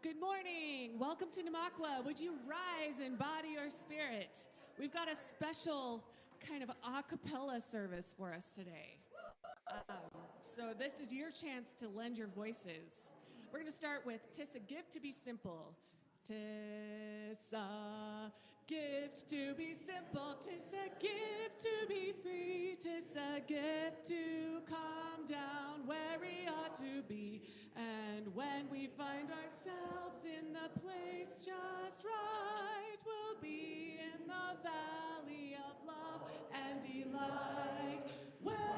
Good morning. Welcome to Namakwa. Would you rise in body or spirit? We've got a special kind of a cappella service for us today. So this is your chance to lend your voices. We're going to start with "'Tis a gift to be simple." 'Tis a gift to be simple. 'Tis a gift to be free. 'Tis a gift to come down where we ought to be. And when we find ourselves in the place just right, we'll be in the valley of love and delight. Where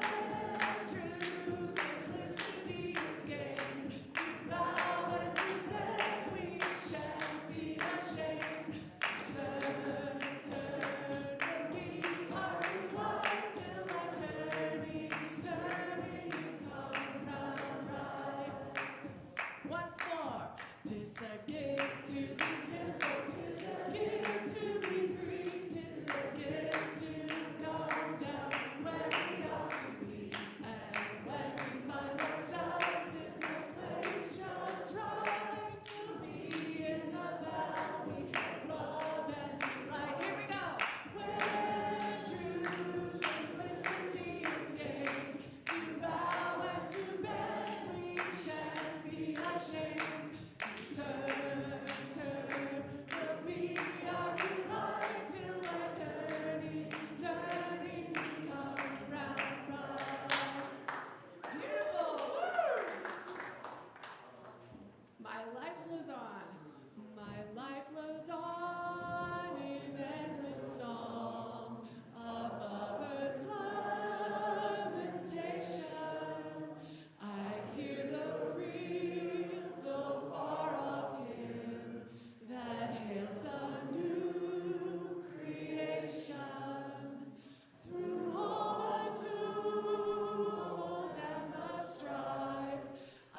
truth and simplicity is gained, to bow and to bend we shan't be ashamed. Turn, turn, and we are inclined till our turning, come round right. Once more, 'tis a gift to be simple, 'tis a gift to be free, 'tis a gift to come down where we ought to be. And when we find ourselves in the place just right, we'll be in the valley of love and delight. Here we go. Where true simplicity is gained, to bow and to bend we shan't be ashamed. Turn, turn, will be our delight till our turning, come round right. Beautiful. Woo! My life flows on. My life flows on in endless song above earth's lamentation. I hear the real, though far off hymn that hails the new creation. Through all the tumult and the strife, I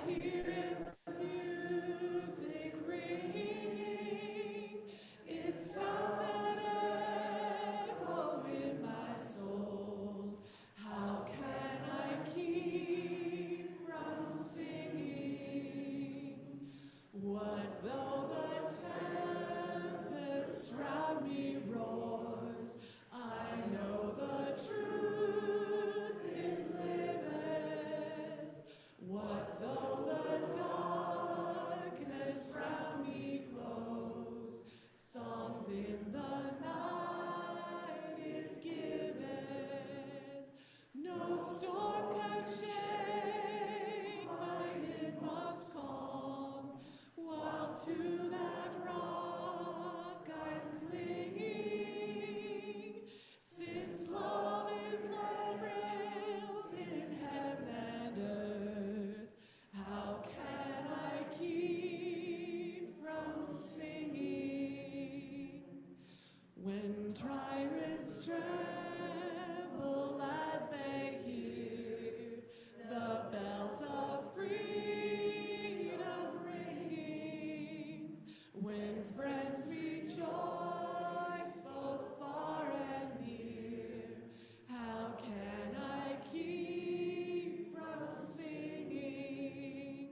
hear its music ringing. Its sound and echo in my soul. How can I keep from singing? What though the tempest round me roars? I know the truth it liveth. What though the darkness round me glows? Songs in the night it giveth. No storm can shake my inmost calm, while to that rock I'm clinging. Since love is Lord rails in heaven and earth, how can I keep from singing? When tyrants tremble as they hear the bells of freedom ringing, when friends rejoice both far and near, how can I keep from singing?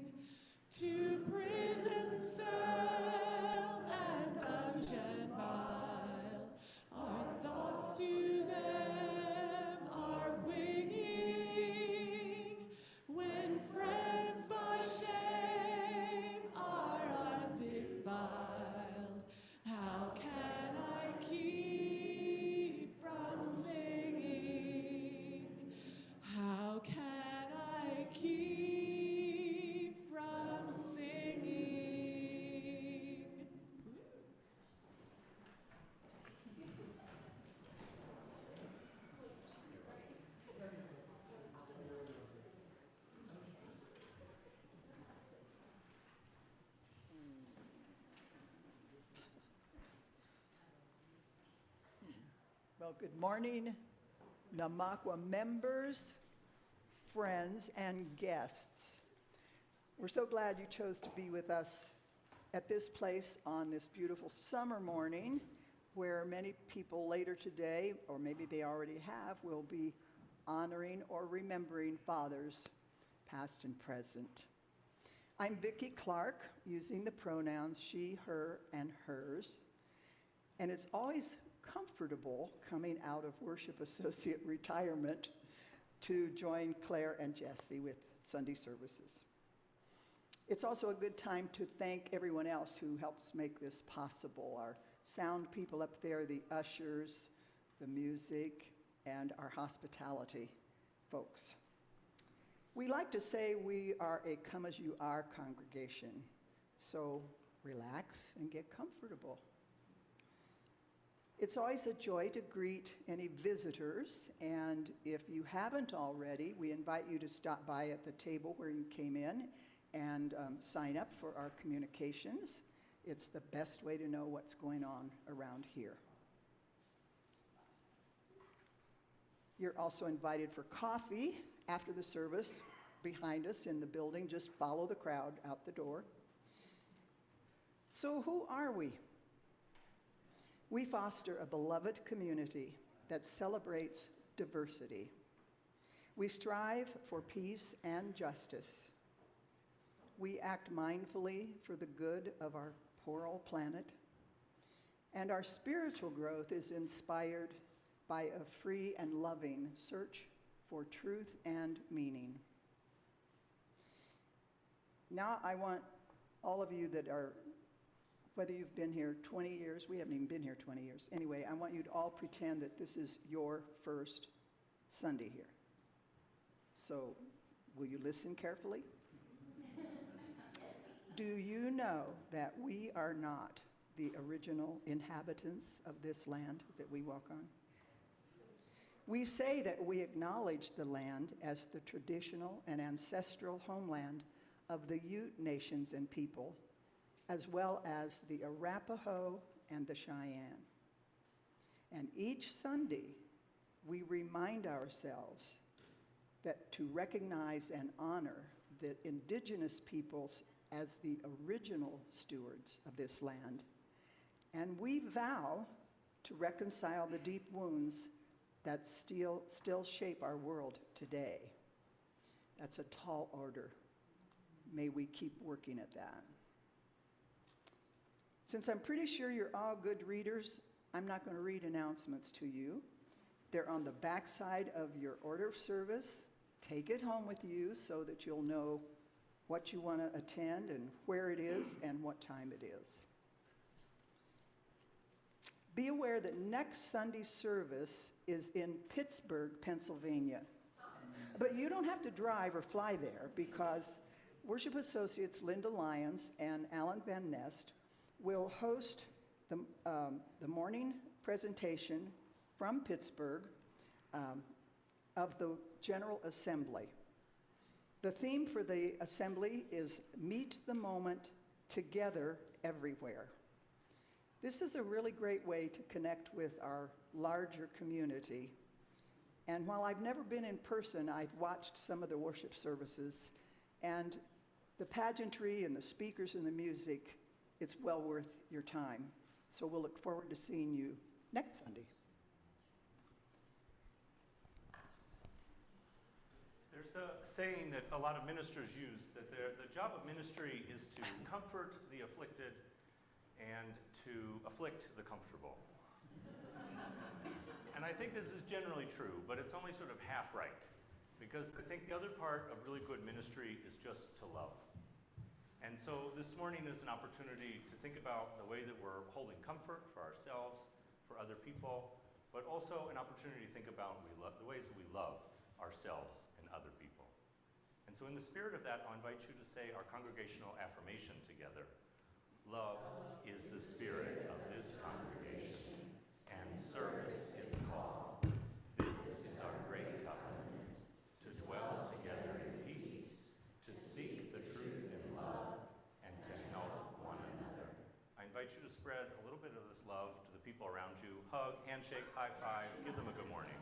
To prison cell and dungeon vile, our thoughts to them are winging. When friends by shame are undefiled, how can I keep from singing? How can I keep from singing? Well, good morning, Namakwa members, friends, and guests. We're so glad you chose to be with us at this place on this beautiful summer morning, where many people later today, or maybe they already have, will be honoring or remembering fathers, past and present. I'm Vicki Clark, using the pronouns she, her, and hers. And it's always comfortable coming out of Worship Associate retirement to join Claire and Jessie with Sunday services. It's also a good time to thank everyone else who helps make this possible. Our sound people up there, the ushers, the music, and our hospitality folks. We like to say we are a come-as-you-are congregation, so relax and get comfortable. It's always a joy to greet any visitors, and if you haven't already, we invite you to stop by at the table where you came in and sign up for our communications. It's the best way to know what's going on around here. You're also invited for coffee after the service behind us in the building. Just follow the crowd out the door. So who are we? We foster a beloved community that celebrates diversity. We strive for peace and justice. We act mindfully for the good of our poor old planet. And our spiritual growth is inspired by a free and loving search for truth and meaning. Now I want all of you that are, whether you've been here 20 years, we haven't even been here 20 years. Anyway, I want you to all pretend that this is your first Sunday here. So, will you listen carefully? Do you know that we are not the original inhabitants of this land that we walk on? We say that we acknowledge the land as the traditional and ancestral homeland of the Ute nations and people, as well as the Arapaho and the Cheyenne. And each Sunday, we remind ourselves that to recognize and honor the indigenous peoples as the original stewards of this land. And we vow to reconcile the deep wounds that still shape our world today. That's a tall order. May we keep working at that. Since I'm pretty sure you're all good readers, I'm not going to read announcements to you. They're on the backside of your order of service. Take it home with you so that you'll know what you want to attend and where it is and what time it is. Be aware that next Sunday service is in Pittsburgh, Pennsylvania. But you don't have to drive or fly there because Worship Associates Linda Lyons and Alan Van Nest will host the morning presentation from Pittsburgh of the General Assembly. The theme for the assembly is Meet the Moment Together Everywhere. This is a really great way to connect with our larger community. And while I've never been in person, I've watched some of the worship services, and the pageantry and the speakers and the music, it's well worth your time. So we'll look forward to seeing you next Sunday. There's a saying that a lot of ministers use, that the job of ministry is to comfort the afflicted and to afflict the comfortable. And I think this is generally true, but it's only sort of half right. Because I think the other part of really good ministry is just to love. And so this morning is an opportunity to think about the way that we're holding comfort for ourselves, for other people, but also an opportunity to think about the ways that we love ourselves and other people. And so in the spirit of that, I'll invite you to say our congregational affirmation together. Love is the spirit of this congregation, and service its call. This is our great covenant, to dwell together in peace, to seek the truth in love, and to help one another. I invite you to spread a little bit of this love to the people around you. Hug, handshake, high five, give them a good morning.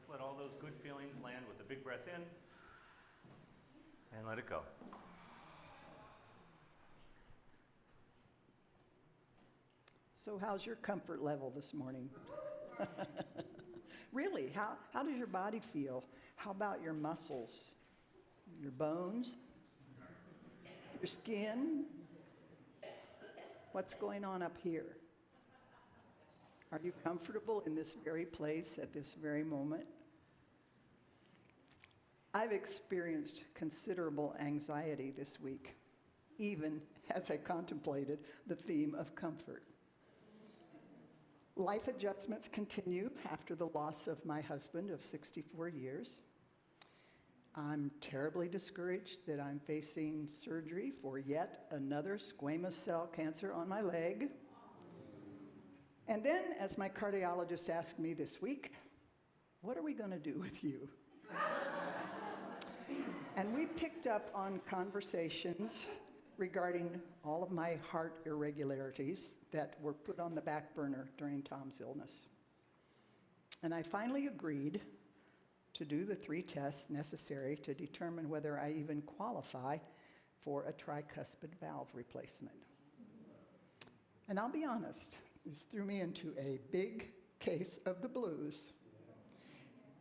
let's let all those good feelings land with a big breath in and let it go. So how's your comfort level this morning? Really, how does your body feel? How about your muscles, your bones, your skin? What's going on up here? Are you comfortable in this very place at this very moment? I've experienced considerable anxiety this week, even as I contemplated the theme of comfort. Life adjustments continue after the loss of my husband of 64 years. I'm terribly discouraged that I'm facing surgery for yet another squamous cell cancer on my leg. And then, as my cardiologist asked me this week, what are we going to do with you? And we picked up on conversations regarding all of my heart irregularities that were put on the back burner during Tom's illness. And I finally agreed to do the 3 tests necessary to determine whether I even qualify for a tricuspid valve replacement. And I'll be honest, this threw me into a big case of the blues.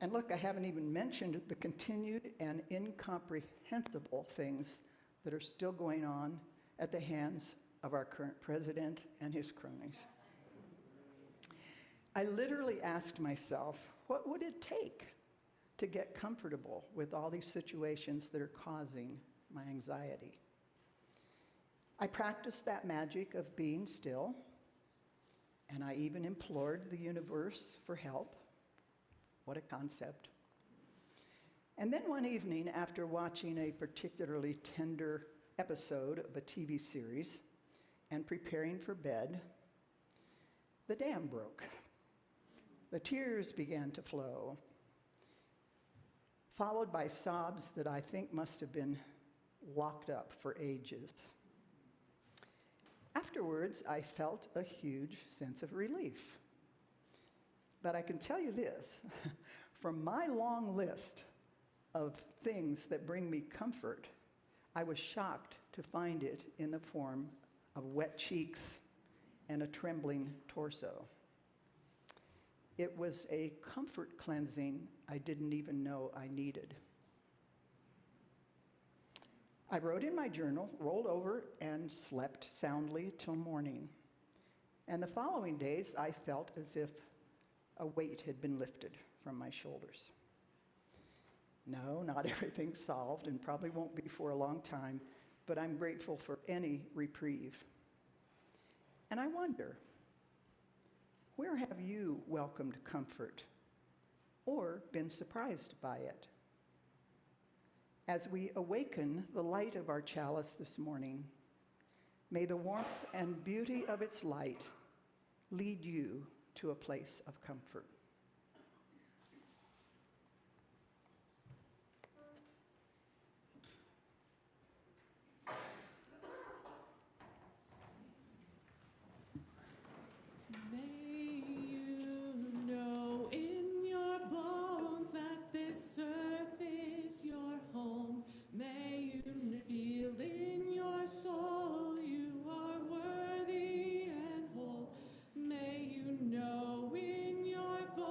And look, I haven't even mentioned the continued and incomprehensible things that are still going on at the hands of our current president and his cronies. I literally asked myself, what would it take to get comfortable with all these situations that are causing my anxiety? I practiced that magic of being still, and I even implored the universe for help. What a concept. And then one evening, after watching a particularly tender episode of a TV series and preparing for bed, the dam broke. The tears began to flow, followed by sobs that I think must have been locked up for ages. Afterwards, I felt a huge sense of relief. But I can tell you this, from my long list of things that bring me comfort, I was shocked to find it in the form of wet cheeks and a trembling torso. It was a comfort cleansing I didn't even know I needed. I wrote in my journal, rolled over, and slept soundly till morning. And the following days, I felt as if a weight had been lifted from my shoulders. No, not everything's solved, and probably won't be for a long time, but I'm grateful for any reprieve. And I wonder, where have you welcomed comfort or been surprised by it? As we awaken the light of our chalice this morning, may the warmth and beauty of its light lead you to a place of comfort. May you know in your bones that this earth is your home. May you feel in your soul you are worthy and whole. May you know in your bones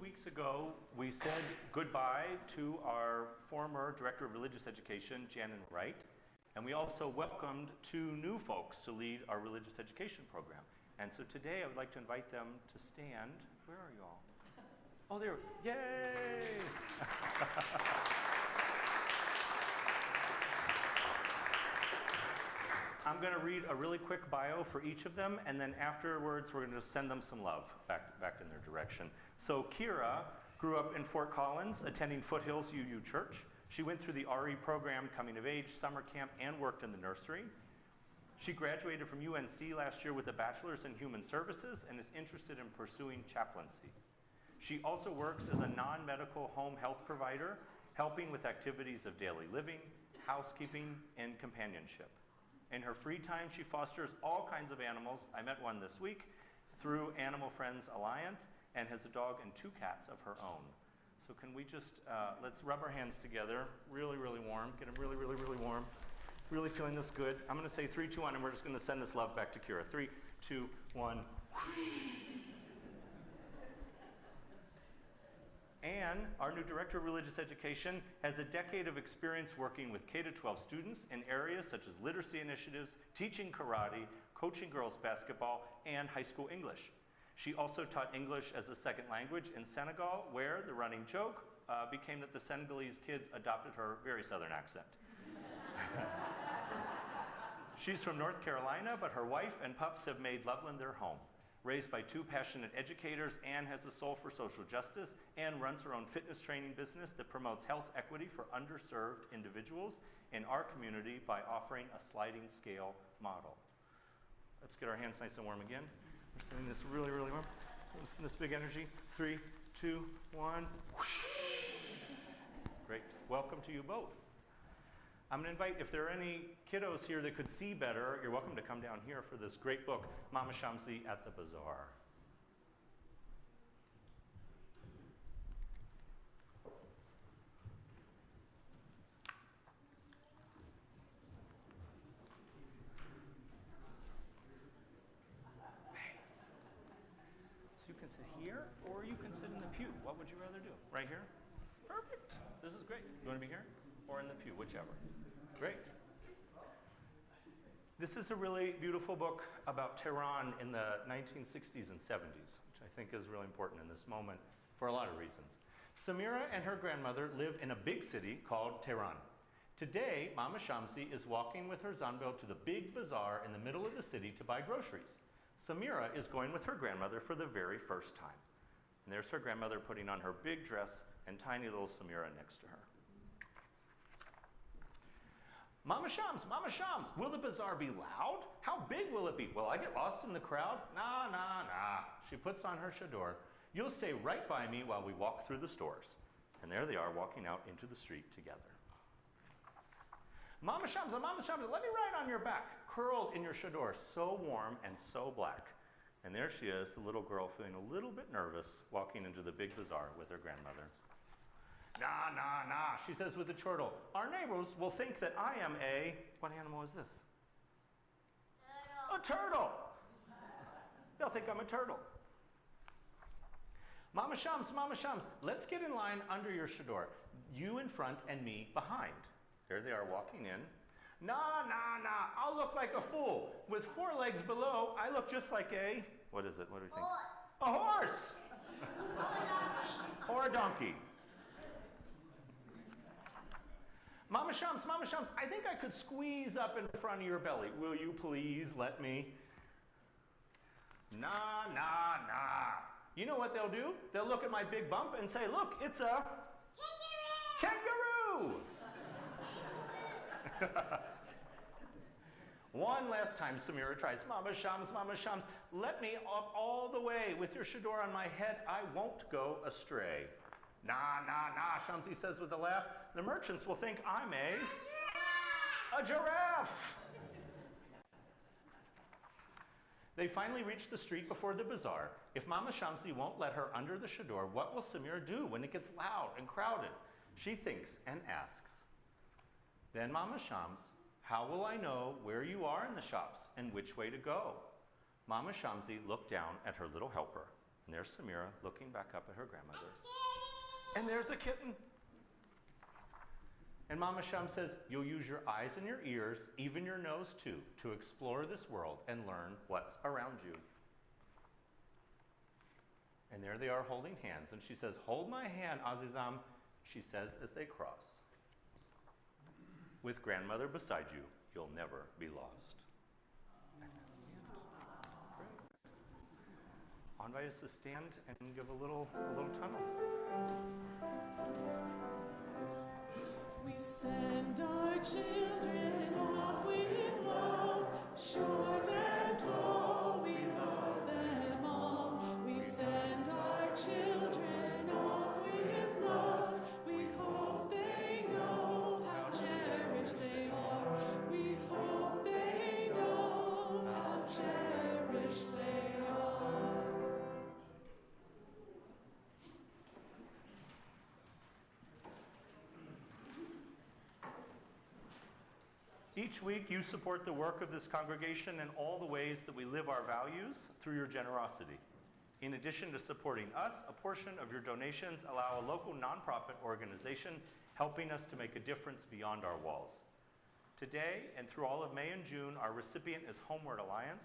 weeks ago, we said goodbye to our former Director of Religious Education, Janet Wright, and we also welcomed 2 new folks to lead our religious education program. And so today I would like to invite them to stand. Where are you all? Oh, there. Yay! I'm going to read a really quick bio for each of them, and then afterwards we're going to just send them some love back in their direction. So Kira grew up in Fort Collins, attending Foothills UU Church. She went through the RE program, coming of age, summer camp, and worked in the nursery. She graduated from UNC last year with a bachelor's in human services and is interested in pursuing chaplaincy. She also works as a non-medical home health provider, helping with activities of daily living, housekeeping, and companionship. In her free time, she fosters all kinds of animals. I met one this week through Animal Friends Alliance and has a dog and 2 cats of her own. So can we just, let's rub our hands together, really, really warm, get them really, really, really warm. Really feeling this good. I'm going to say 3, 2, 1, and we're just going to send this love back to Kira. 3, 2, 1. Anne, our new Director of Religious Education, has a decade of experience working with K-12 students in areas such as literacy initiatives, teaching karate, coaching girls basketball, and high school English. She also taught English as a second language in Senegal, where the running joke became that the Senegalese kids adopted her very southern accent. She's from North Carolina, but her wife and pups have made Loveland their home. Raised by 2 passionate educators, Anne has a soul for social justice and runs her own fitness training business that promotes health equity for underserved individuals in our community by offering a sliding scale model. Let's get our hands nice and warm again. We're sending this really, really warm. This big energy. 3, 2, 1. Great. Welcome to you both. I'm going to invite, if there are any kiddos here that could see better, you're welcome to come down here for this great book, Mama Shamsi at the Bazaar. So you can sit here, or you can sit in the pew. What would you rather do? Right here? Perfect. This is great. You want to be here? Or in the pew, whichever. Great. This is a really beautiful book about Tehran in the 1960s and 70s, which I think is really important in this moment for a lot of reasons. Samira and her grandmother live in a big city called Tehran. Today, Mama Shamsi is walking with her Zanbil to the big bazaar in the middle of the city to buy groceries. Samira is going with her grandmother for the very first time. And there's her grandmother putting on her big dress and tiny little Samira next to her. Mama Shams, will the bazaar be loud? How big will it be? Will I get lost in the crowd? Nah. She puts on her chador. You'll stay right by me while we walk through the stores. And there they are walking out into the street together. Mama Shams, let me ride on your back, curled in your chador, so warm and so black. And there she is, the little girl feeling a little bit nervous, walking into the big bazaar with her grandmother. Nah, she says with a chortle. Our neighbors will think that I am a... What animal is this? Turtle. A turtle! They'll think I'm a turtle. Mama Shams, let's get in line under your chador. You in front and me behind. There they are walking in. Nah, I'll look like a fool. With 4 legs below, I look just like a... What is it? What do we think? Horse. A horse! Or a donkey. Mama Shams, I think I could squeeze up in front of your belly. Will you please let me? Nah. You know what they'll do? They'll look at my big bump and say, look, it's a... Kangaroo! One last time, Samira tries. Mama Shams, let me up all the way. With your chador on my head, I won't go astray. Nah, Shamsi says with a laugh. The merchants will think I'm a giraffe. They finally reach the street before the bazaar. If Mama Shamsi won't let her under the chador, what will Samira do when it gets loud and crowded? She thinks and asks. Then Mama Shams, how will I know where you are in the shops and which way to go? Mama Shamsi looked down at her little helper. And there's Samira looking back up at her grandmother. And there's a kitten. And Mama Sham says, you'll use your eyes and your ears, even your nose too, to explore this world and learn what's around you. And there they are holding hands. And she says, hold my hand, Azizam, she says as they cross. With grandmother beside you, you'll never be lost. I'll invite us to stand and give a little tunnel. We send our children off with love, short and tall, we love them all. We send our children off with love, we hope they know how cherished they are. We hope they know how cherished they are. Each week, you support the work of this congregation and all the ways that we live our values through your generosity. In addition to supporting us, a portion of your donations allow a local nonprofit organization helping us to make a difference beyond our walls. Today, and through all of May and June, our recipient is Homeward Alliance,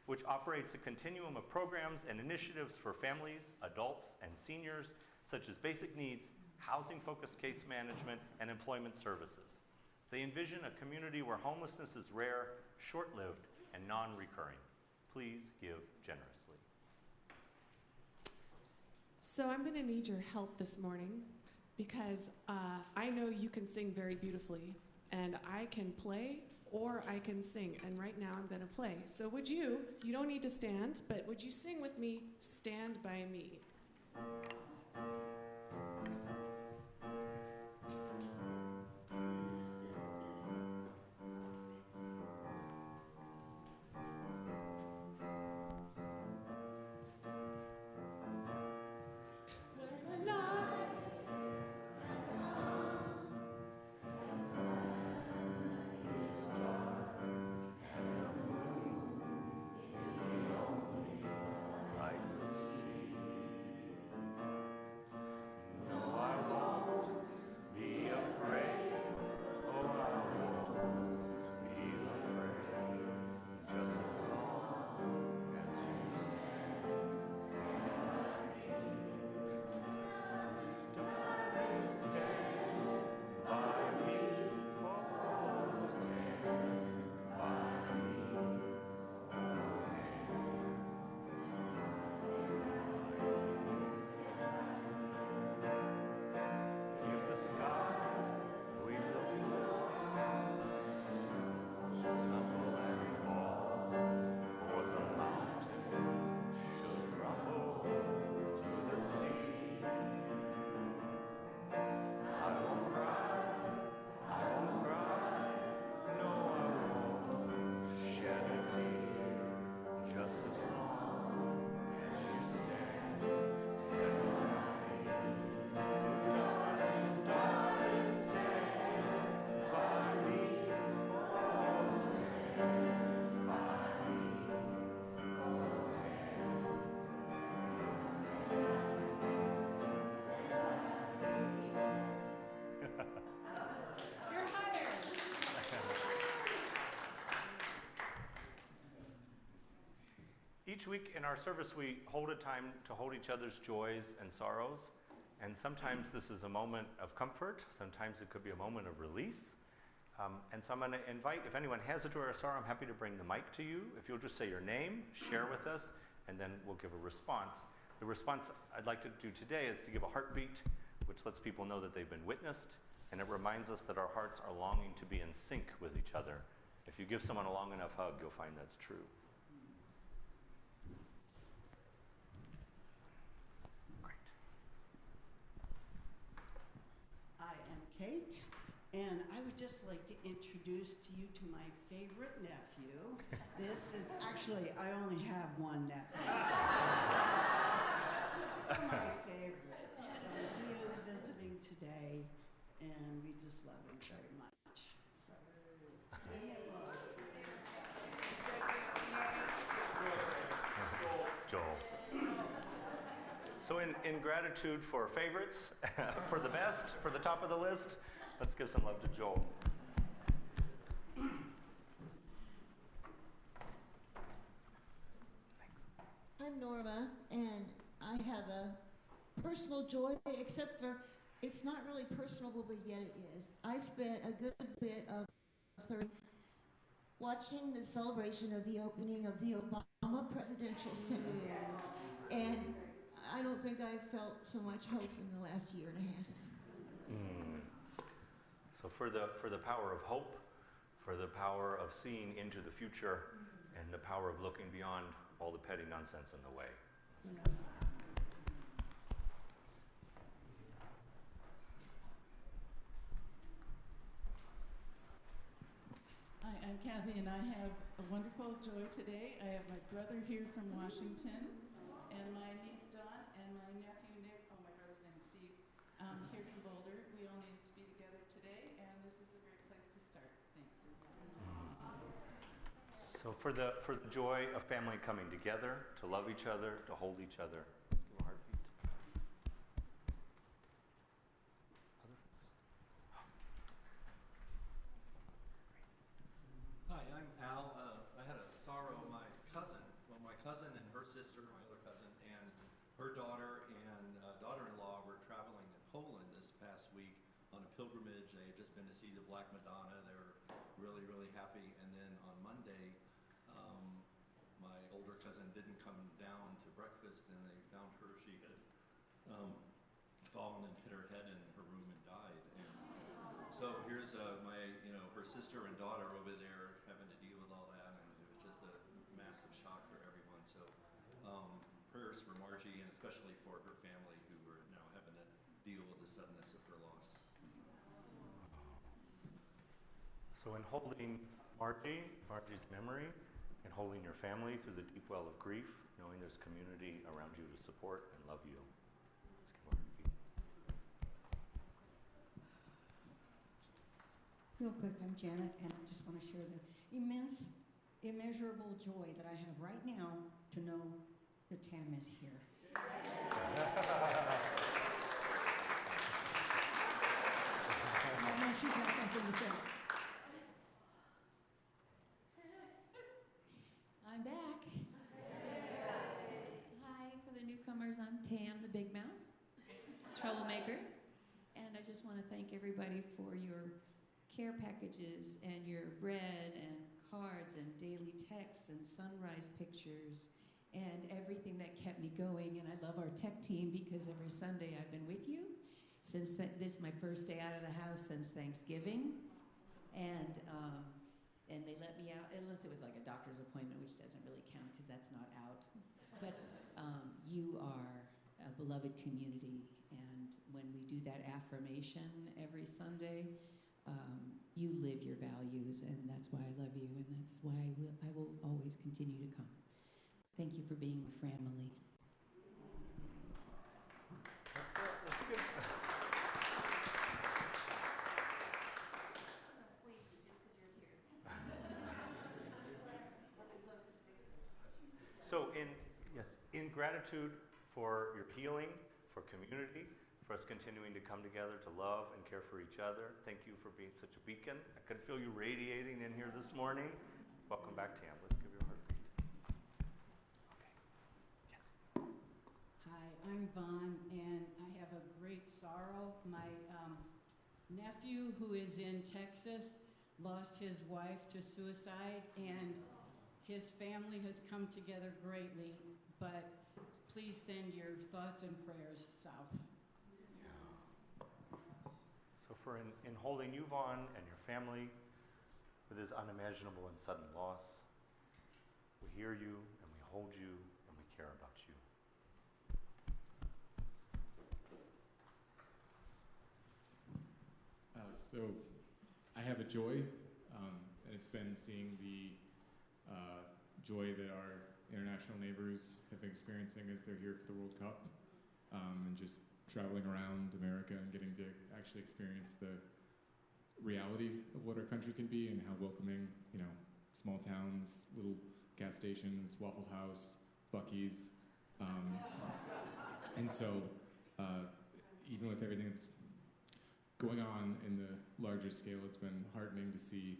which operates a continuum of programs and initiatives for families, adults, and seniors, such as basic needs, housing-focused case management, and employment services. They envision a community where homelessness is rare, short-lived, and non-recurring. Please give generously. So I'm going to need your help this morning because I know you can sing very beautifully, and I can play or I can sing, and right now I'm going to play. So would you don't need to stand, but would you sing with me, Stand By Me? Each week in our service, we hold a time to hold each other's joys and sorrows. And sometimes this is a moment of comfort. Sometimes it could be a moment of release. And so I'm going to invite, if anyone has a joy or sorrow, I'm happy to bring the mic to you. If you'll just say your name, share with us, and then we'll give a response. The response I'd like to do today is to give a heartbeat, which lets people know that they've been witnessed, and it reminds us that our hearts are longing to be in sync with each other. If you give someone a long enough hug, you'll find that's true. I am Kate, and I would just like to introduce to you to my favorite nephew. This is actually, I only have one nephew. He's still my favorite. He is visiting today, and we just love him very much. So, Joel. So in gratitude for favorites, for the best, for the top of the list, let's give some love to Joel. I'm Norma, and I have a personal joy, except for it's not really personal, but yet it is. I spent a good bit of watching the celebration of the opening of the Obama Presidential Center, and I don't think I've felt so much hope in the last year and a half. So for the power of hope, for the power of seeing into the future, and the power of looking beyond all the petty nonsense in the way. Hi, I'm Kathy, and I have a wonderful joy today. I have my brother here from Washington, and my niece Dawn, and my nephew Nick. Oh, my brother's name is Steve. Here from Boulder. We all need to be together today, and this is a great place to start. Thanks. So for the joy of family coming together, to love each other, to hold each other. Let's give a heartbeat. Other folks? Hi, I'm Al. I had a sorrow. My cousin and her sister, my other cousin, and her daughter and daughter-in-law were traveling in Poland this past week on a pilgrimage. They had just been to see the Black Madonna. They were really, really happy. And then on Monday, my older cousin didn't come down to breakfast, and they found her. She had fallen and hit her head in her room and died. And so here's her sister and daughter over there having to deal with all that, and it was just a massive shock for everyone. So prayers for Margie, and especially for her family who are now having to deal with the suddenness of her loss. So in holding Margie's memory, and holding your family through the deep well of grief, knowing there's community around you to support and love you. Let's give a heartbeat. Real quick, I'm Janet, and I just want to share the immeasurable joy that I have right now to know that Tam is here. No, she's not something to say. I'm back. Hi, for the newcomers, I'm Tam, the Big Mouth, troublemaker. And I just want to thank everybody for your care packages and your bread and cards and daily texts and sunrise pictures and everything that kept me going. And I love our tech team because every Sunday I've been with you since this is my first day out of the house since Thanksgiving. And they let me out, unless it was like a doctor's appointment, which doesn't really count because that's not out. But you are a beloved community, and when we do that affirmation every Sunday, you live your values, and that's why I love you, and that's why I will always continue to come. Thank you for being a family. That's good. So in gratitude for your healing, for community, for us continuing to come together to love and care for each other. Thank you for being such a beacon. I could feel you radiating in here this morning. Welcome back, Tam. Let's give you a heartbeat. Okay. Yes. Hi, I'm Vaughn, and I have a great sorrow. My nephew, who is in Texas, lost his wife to suicide, and his family has come together greatly, but please send your thoughts and prayers south. So for in holding you, Vaughn, and your family with this unimaginable and sudden loss, we hear you, and we hold you, and we care about you. So I have a joy, and it's been seeing the joy that our international neighbors have been experiencing as they're here for the World Cup, and just traveling around America and getting to actually experience the reality of what our country can be and how welcoming, small towns, little gas stations, Waffle House, Buc-ee's, And so, even with everything that's going on in the larger scale, it's been heartening to see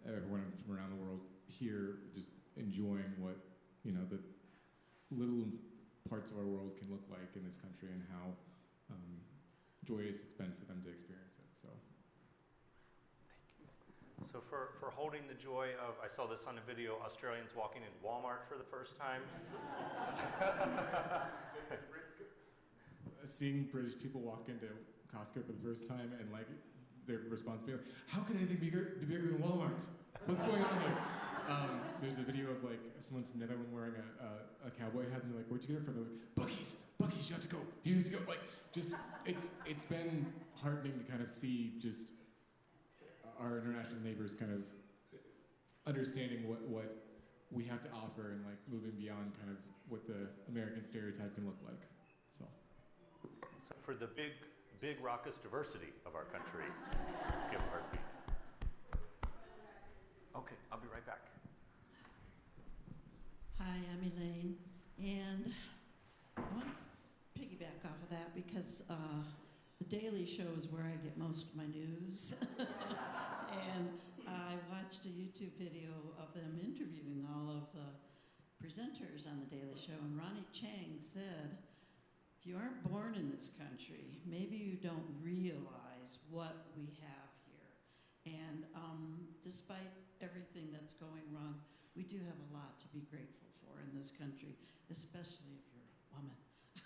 everyone from around the world here just enjoying what, the little parts of our world can look like in this country and how joyous it's been for them to experience it. So. So for holding the joy of, I saw this on a video, Australians walking in Walmart for the first time. Seeing British people walk into Costco for the first time and like their response being like, how can anything be bigger than Walmart? What's going on here? There's a video of like someone from Netherlands wearing a cowboy hat and they're like, where'd you get it from? I was like, Buc-ee's, you have to go. You have to go. Like, just, it's been heartening to kind of see just our international neighbors kind of understanding what we have to offer and like moving beyond kind of what the American stereotype can look like. So for the big raucous diversity of our country, let's give a heartbeat. Okay, I'll be right back. Hi, I'm Elaine, and I want to piggyback off of that because the Daily Show is where I get most of my news. And I watched a YouTube video of them interviewing all of the presenters on the Daily Show, and Ronnie Chang said, if you aren't born in this country, maybe you don't realize what we have here. And despite everything that's going wrong, we do have a lot to be grateful for in this country, especially if you're a woman. So,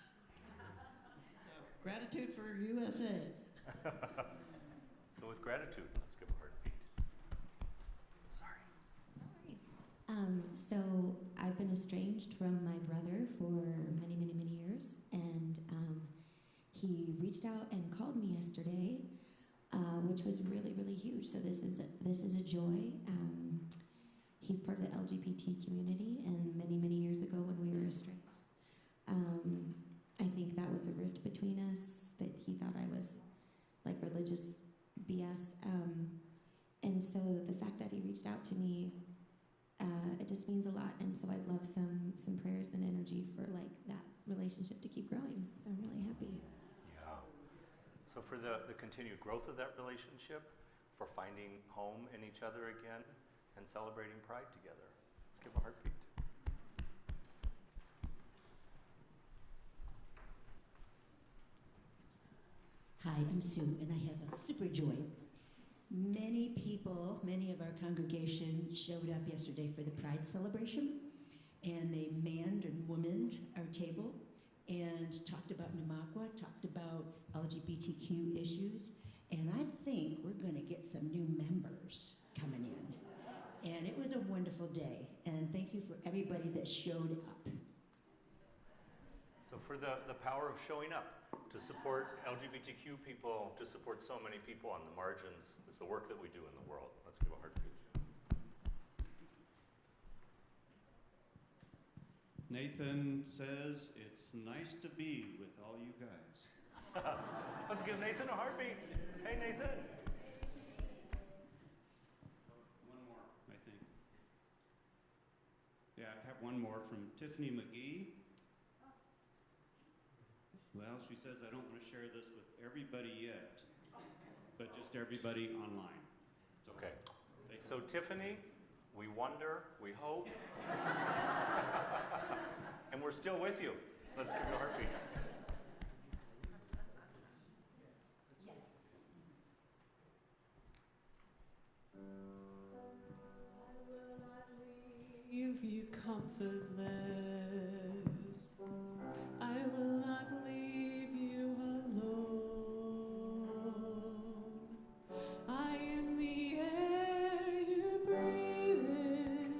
gratitude for USA. So with gratitude, let's give a heartbeat. Sorry. No worries. So I've been estranged from my brother for many, many, many years, and he reached out and called me yesterday, which was really, really huge. So this is a joy. He's part of the LGBT community, and many, many years ago when we were estranged, I think that was a rift between us, that he thought I was like religious BS. And so the fact that he reached out to me, it just means a lot. And so I'd love some prayers and energy for like that relationship to keep growing. So I'm really happy. Yeah. So for the continued growth of that relationship, for finding home in each other again, and celebrating Pride together. Let's give a heartbeat. Hi, I'm Sue, and I have a super joy. Many people, many of our congregation showed up yesterday for the Pride celebration, and they manned and womaned our table and talked about Namakwa, talked about LGBTQ issues, and I think we're going to get some new members coming in. And it was a wonderful day, and thank you for everybody that showed up. So for the power of showing up to support LGBTQ people, to support so many people on the margins, is the work that we do in the world. Let's give a heartbeat. Nathan says it's nice to be with all you guys. Let's give Nathan a heartbeat. Hey, Nathan. Yeah, I have one more from Tiffany McGee. Well, she says, I don't want to share this with everybody yet, but just everybody online. So, okay. So Tiffany, we wonder, we hope, and we're still with you. Let's give you a heartbeat. Leave you comfortless. I will not leave you alone. I am the air you breathe in.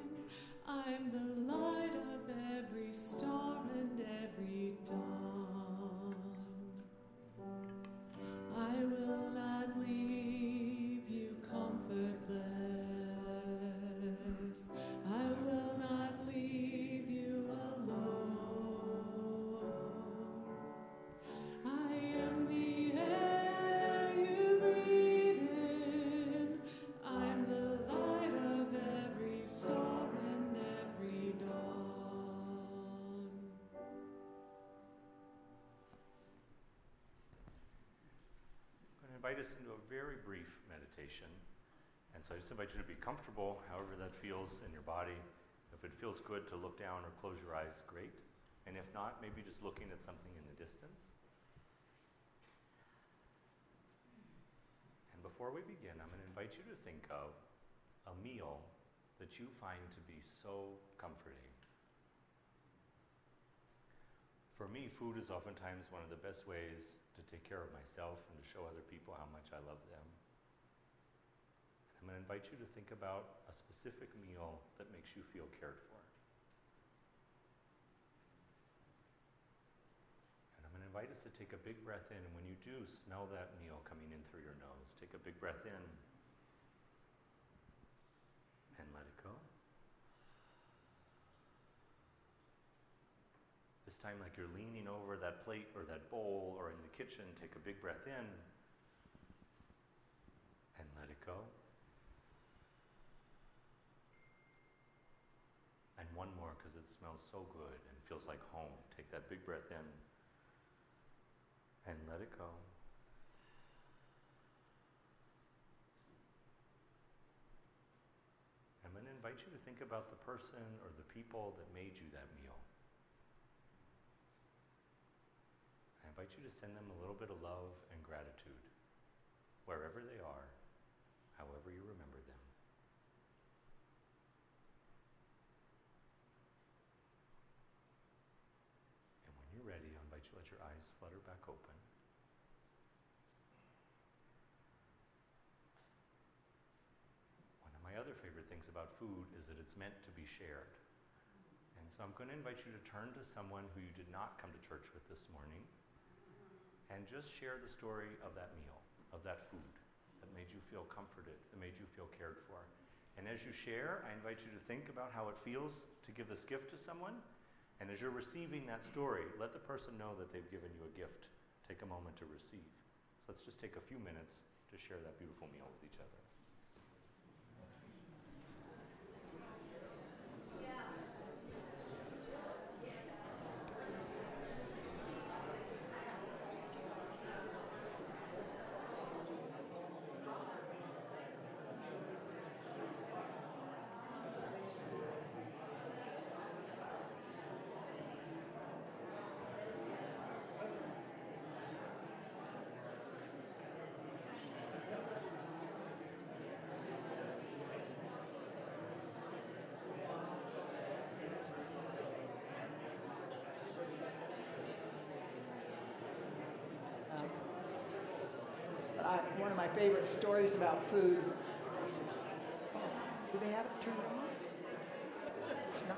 I'm the light of every star and every dawn. I will not leave you comfortless. I will not leave you alone. invite us into a very brief meditation. And so I just invite you to be comfortable, however that feels in your body. If it feels good to look down or close your eyes, great. And if not, maybe just looking at something in the distance. And before we begin, I'm going to invite you to think of a meal that you find to be so comforting. For me, food is oftentimes one of the best ways to take care of myself and to show other people how much I love them. I'm going to invite you to think about a specific meal that makes you feel cared for. And I'm going to invite us to take a big breath in, and when you do, smell that meal coming in through your nose. Take a big breath in and let it go. This time, like you're leaning over that plate or that bowl or in the kitchen, take a big breath in and let it go. And one more, because it smells so good and feels like home. Take that big breath in and let it go. I'm going to invite you to think about the person or the people that made you that meal. I invite you to send them a little bit of love and gratitude, wherever they are, however you remember them. You're ready, I invite you to let your eyes flutter back open. One of my other favorite things about food is that it's meant to be shared. And so I'm going to invite you to turn to someone who you did not come to church with this morning and just share the story of that meal, of that food that made you feel comforted, that made you feel cared for. And as you share, I invite you to think about how it feels to give this gift to someone. And as you're receiving that story, let the person know that they've given you a gift. Take a moment to receive. So let's just take a few minutes to share that beautiful meal with each other. One of my favorite stories about food. Do they have it turned on? It's not.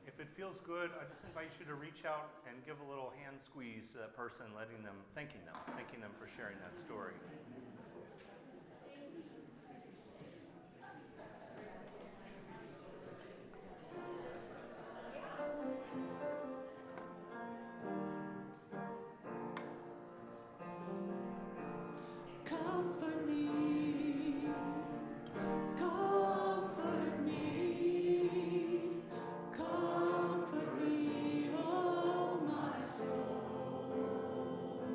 If it feels good, I just invite you to reach out and give a little hand squeeze to that person, thanking them for sharing that story. Comfort me, comfort me, comfort me, oh my soul.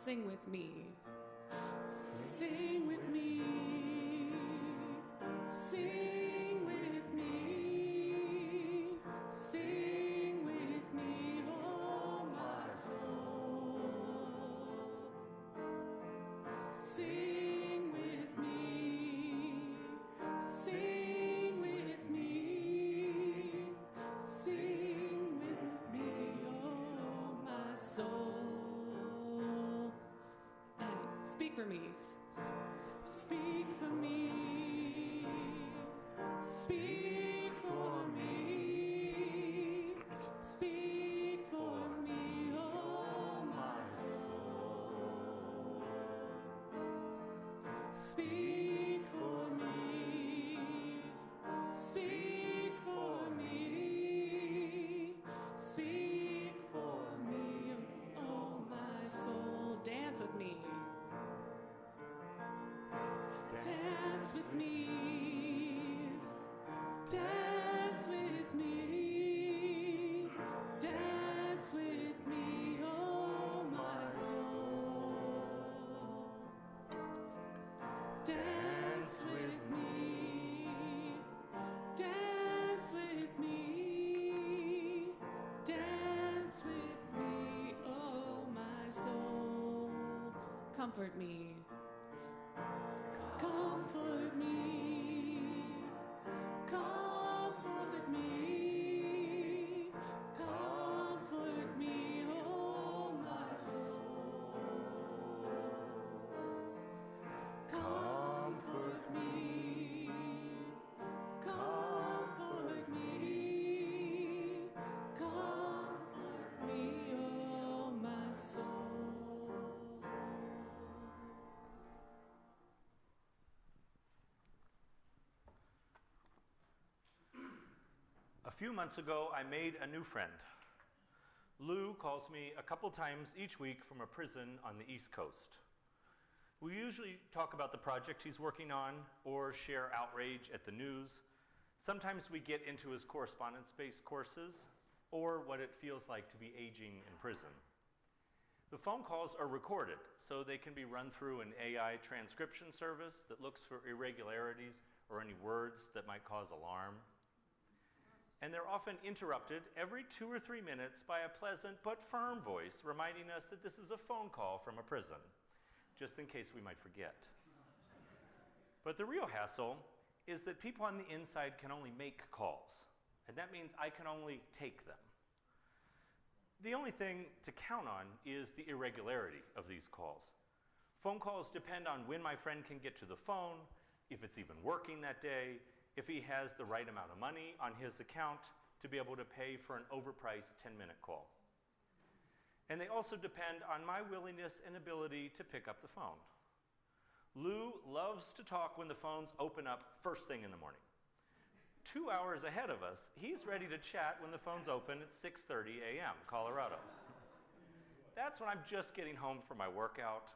Sing with me. Sing with me. Sing with me. Sing with me, oh my soul. Sing with me. Sing with me. Sing with me, oh my soul. Speak for me. Speak for me. Speak for me. Speak for me, oh my soul. Speak for me. Speak for me. Speak for me, oh my soul. Dance with me. Dance with me. Dance with me. Dance with me, oh my soul. Dance with me. Dance with me. Dance with me, oh my soul. Comfort me. Comfort me, comfort me, comfort me, oh my soul. Comfort me, comfort me, comfort me, oh my soul. A few months ago, I made a new friend. Lou calls me a couple times each week from a prison on the East Coast. We usually talk about the project he's working on or share outrage at the news. Sometimes we get into his correspondence-based courses or what it feels like to be aging in prison. The phone calls are recorded, so they can be run through an AI transcription service that looks for irregularities or any words that might cause alarm. And they're often interrupted every 2 or 3 minutes by a pleasant but firm voice reminding us that this is a phone call from a prison, just in case we might forget. But the real hassle is that people on the inside can only make calls, and that means I can only take them. The only thing to count on is the irregularity of these calls. Phone calls depend on when my friend can get to the phone, if it's even working that day, if he has the right amount of money on his account to be able to pay for an overpriced 10-minute call. And they also depend on my willingness and ability to pick up the phone. Lou loves to talk when the phones open up first thing in the morning. 2 hours ahead of us, he's ready to chat when the phones open at 6:30 a.m. Colorado. That's when I'm just getting home from my workout.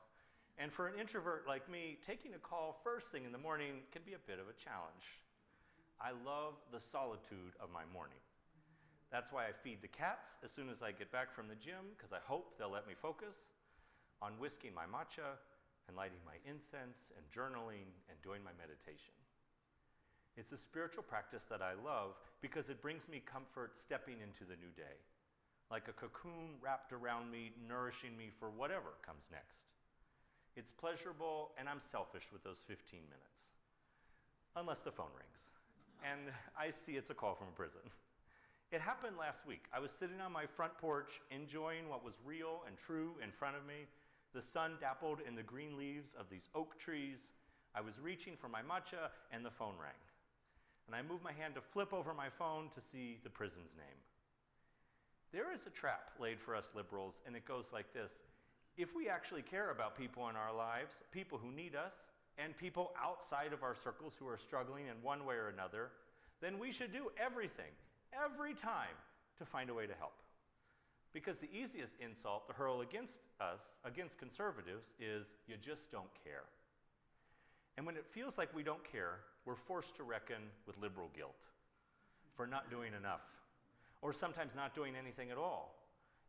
And for an introvert like me, taking a call first thing in the morning can be a bit of a challenge. I love the solitude of my morning. That's why I feed the cats as soon as I get back from the gym, because I hope they'll let me focus on whisking my matcha and lighting my incense and journaling and doing my meditation. It's a spiritual practice that I love because it brings me comfort stepping into the new day, like a cocoon wrapped around me, nourishing me for whatever comes next. It's pleasurable, and I'm selfish with those 15 minutes, unless the phone rings. And I see it's a call from a prison. It happened last week. I was sitting on my front porch, enjoying what was real and true in front of me. The sun dappled in the green leaves of these oak trees. I was reaching for my matcha, and the phone rang. And I moved my hand to flip over my phone to see the prison's name. There is a trap laid for us liberals, and it goes like this. If we actually care about people in our lives, people who need us, and people outside of our circles who are struggling in one way or another, then we should do everything, every time, to find a way to help. Because the easiest insult to hurl against us, against conservatives, is you just don't care. And when it feels like we don't care, we're forced to reckon with liberal guilt for not doing enough, or sometimes not doing anything at all.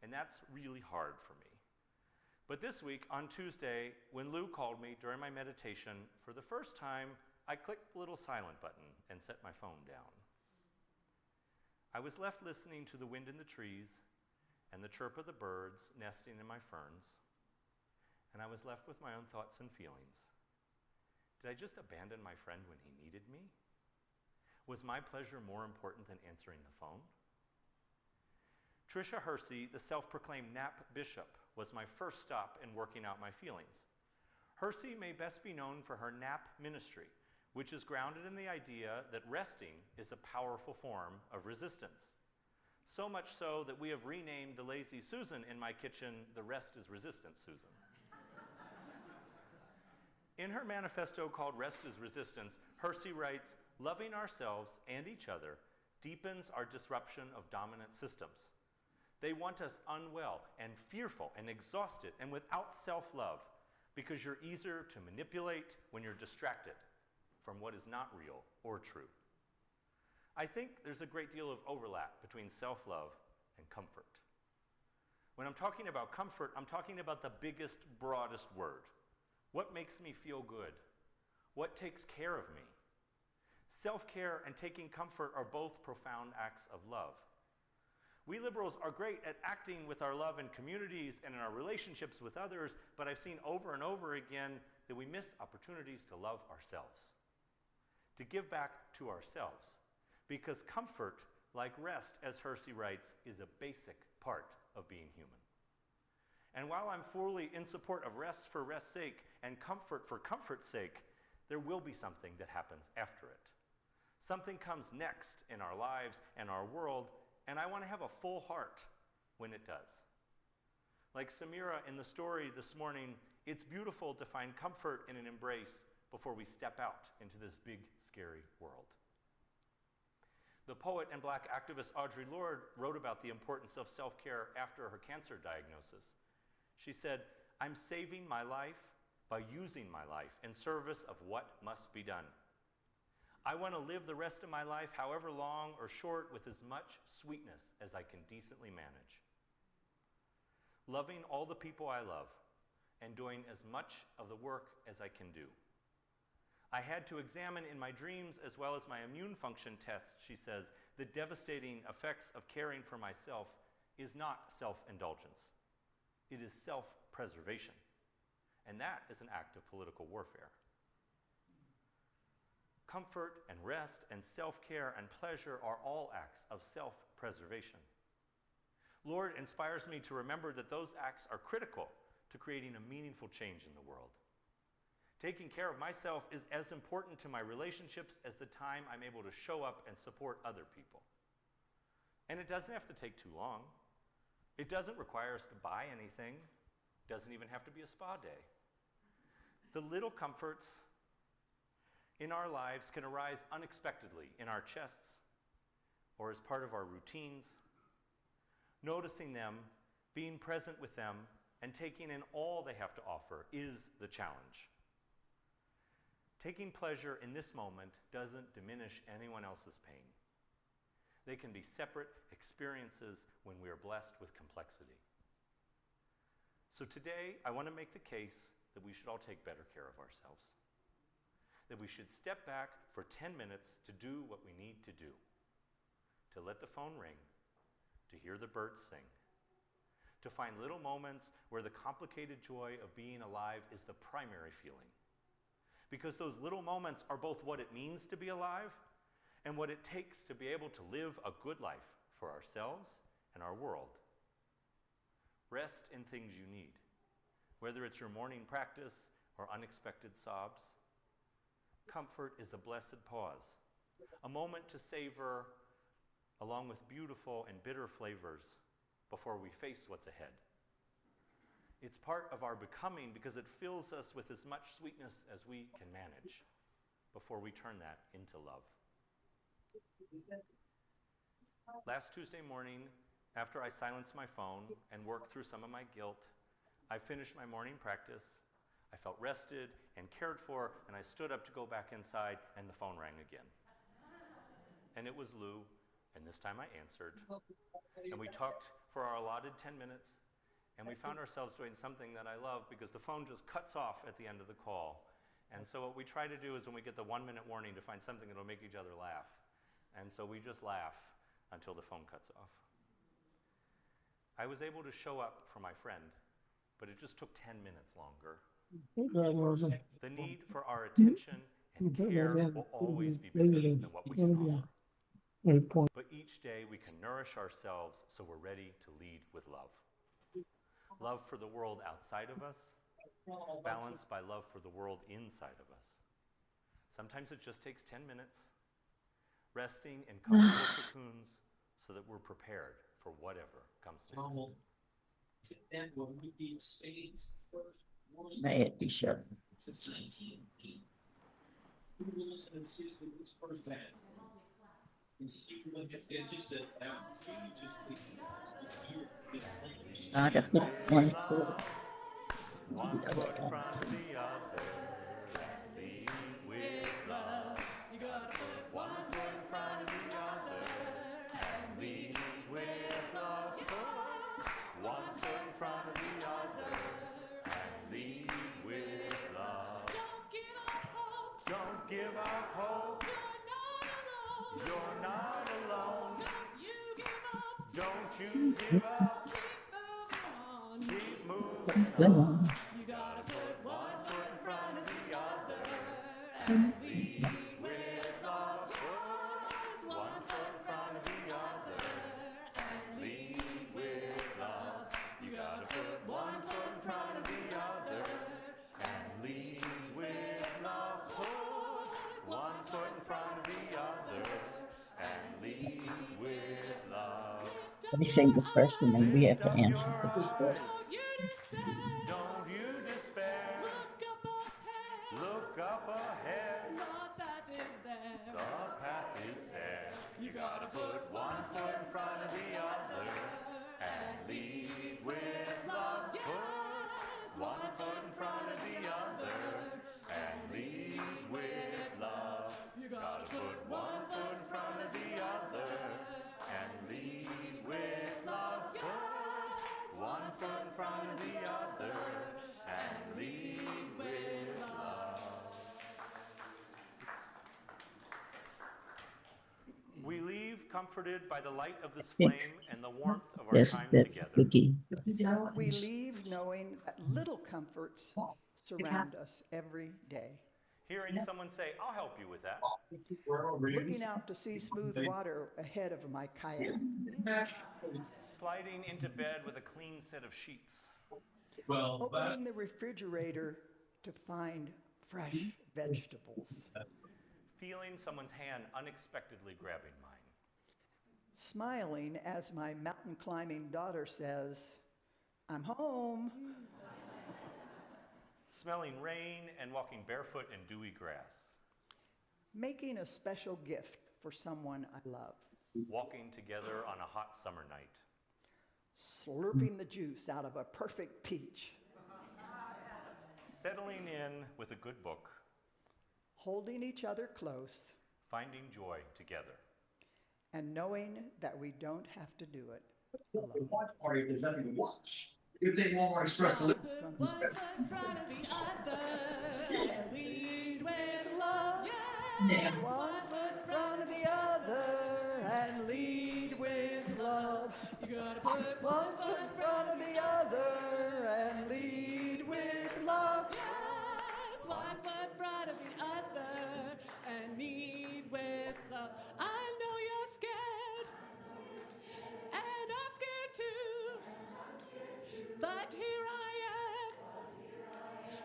And that's really hard for me. But this week, on Tuesday, when Lou called me during my meditation, for the first time, I clicked the little silent button and set my phone down. I was left listening to the wind in the trees and the chirp of the birds nesting in my ferns, and I was left with my own thoughts and feelings. Did I just abandon my friend when he needed me? Was my pleasure more important than answering the phone? Tricia Hersey, the self-proclaimed nap bishop, was my first stop in working out my feelings. Hersey may best be known for her nap ministry, which is grounded in the idea that resting is a powerful form of resistance. So much so that we have renamed the lazy Susan in my kitchen the Rest is Resistant Susan. In her manifesto called Rest is Resistance, Hersey writes, "Loving ourselves and each other deepens our disruption of dominant systems. They want us unwell and fearful and exhausted and without self-love because you're easier to manipulate when you're distracted from what is not real or true." I think there's a great deal of overlap between self-love and comfort. When I'm talking about comfort, I'm talking about the biggest, broadest word. What makes me feel good? What takes care of me? Self-care and taking comfort are both profound acts of love. We liberals are great at acting with our love in communities and in our relationships with others, but I've seen over and over again that we miss opportunities to love ourselves, to give back to ourselves, because comfort, like rest, as Hersey writes, is a basic part of being human. And while I'm fully in support of rest for rest's sake and comfort for comfort's sake, there will be something that happens after it. Something comes next in our lives and our world, and I want to have a full heart when it does. Like Samira in the story this morning, it's beautiful to find comfort in an embrace before we step out into this big, scary world. The poet and Black activist Audre Lorde wrote about the importance of self-care after her cancer diagnosis. She said, "I'm saving my life by using my life in service of what must be done. I want to live the rest of my life, however long or short, with as much sweetness as I can decently manage. Loving all the people I love and doing as much of the work as I can do. I had to examine in my dreams as well as my immune function tests," she says, "the devastating effects of caring for myself is not self-indulgence. It is self-preservation. And that is an act of political warfare." Comfort and rest and self-care and pleasure are all acts of self-preservation. Lord inspires me to remember that those acts are critical to creating a meaningful change in the world. Taking care of myself is as important to my relationships as the time I'm able to show up and support other people. And it doesn't have to take too long. It doesn't require us to buy anything. It doesn't even have to be a spa day. The little comforts in our lives can arise unexpectedly in our chests or as part of our routines. Noticing them, being present with them, and taking in all they have to offer is the challenge. Taking pleasure in this moment doesn't diminish anyone else's pain. They can be separate experiences when we are blessed with complexity. So today, I want to make the case that we should all take better care of ourselves. That we should step back for 10 minutes to do what we need to do. To let the phone ring, to hear the birds sing, to find little moments where the complicated joy of being alive is the primary feeling. Because those little moments are both what it means to be alive and what it takes to be able to live a good life for ourselves and our world. Rest in things you need, whether it's your morning practice or unexpected sobs. Comfort is a blessed pause, a moment to savor along with beautiful and bitter flavors before we face what's ahead. It's part of our becoming because it fills us with as much sweetness as we can manage before we turn that into love. Last Tuesday morning, after I silenced my phone and worked through some of my guilt, I finished my morning practice. I felt rested and cared for, and I stood up to go back inside, and the phone rang again. And it was Lou, and this time I answered. And we talked for our allotted 10 minutes, And we found ourselves doing something that I love because the phone just cuts off at the end of the call. And so what we try to do is when we get the 1-minute warning to find something that will make each other laugh. And so we just laugh until the phone cuts off. I was able to show up for my friend, but it just took 10 minutes longer. The need for our attention and care will always be bigger than what we can offer. But each day we can nourish ourselves so we're ready to lead with love. Love for the world outside of us, balanced by love for the world inside of us. Sometimes it just takes 10 minutes, resting in comfortable cocoons so that we're prepared for whatever comes next. May it be so. Not a good one for one foot in front of the other, and lead with love. You gotta put one foot in front of the other, and lead with love. One foot in front of the other, and lead with love. Don't give up hope. You're not alone. Don't you give up. Keep moving on. You gotta put one foot in front of the other and lead with love. One foot in front of the other and lead with love. You gotta put one foot in front of the other and lead with love. One foot in front of the other and lead with love. Let me sing the first and then we have to answer. Don't you despair. Look up ahead. The path is there. The path is there. You gotta put one foot in front of the other and lead with love. Put one foot in front of the other and lead with love. You gotta put one foot in front of the other and lead with love. Put one foot in front of the other and lead with love. We leave comforted by the light of this flame and the warmth of our time together. Vicki. We leave knowing that little comforts surround us every day. Hearing someone say, "I'll help you with that." Looking out to see smooth water ahead of my kayak. Sliding into bed with a clean set of sheets. Opening the refrigerator to find fresh vegetables. Feeling someone's hand unexpectedly grabbing mine. Smiling as my mountain climbing daughter says, "I'm home." Smelling rain and walking barefoot in dewy grass. Making a special gift for someone I love. Walking together on a hot summer night. Slurping the juice out of a perfect peach. Settling in with a good book. Holding each other close. Finding joy together. And knowing that we don't have to do it alone. Watch party, there's nothing to watch. If they Walmart Express delivery. One foot in front of the other, and lead with love. Yes. One foot in front of the other, and lead with love. You gotta put One foot in front of the other, and lead with love. Yes, one foot in front of the other, and lead with love. I know you're scared, and I'm scared too. But here I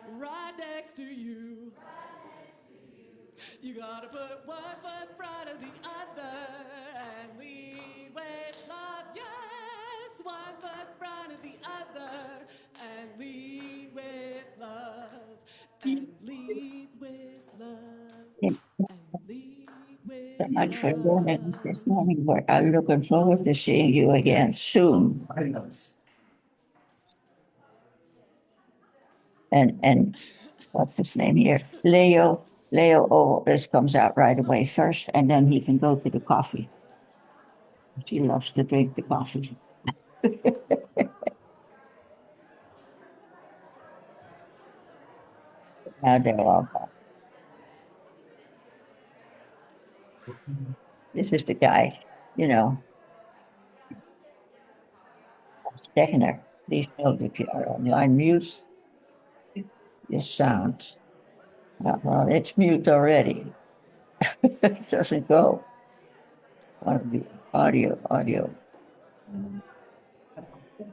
am, right next to you. You gotta put one foot in front of the other and lead with love. Yes, one foot in front of the other and lead with love. And lead with love. And lead with So much for love. joining us this morning. I'm looking forward to seeing you again soon. And what's his name here? Leo always comes out right away first, and then he can go to the coffee. She loves to drink the coffee. Now they're all gone. This is the guy, you know, Steckner. Please note if you are on mute, this sound. Well, it's mute already. It doesn't go. Want to be audio.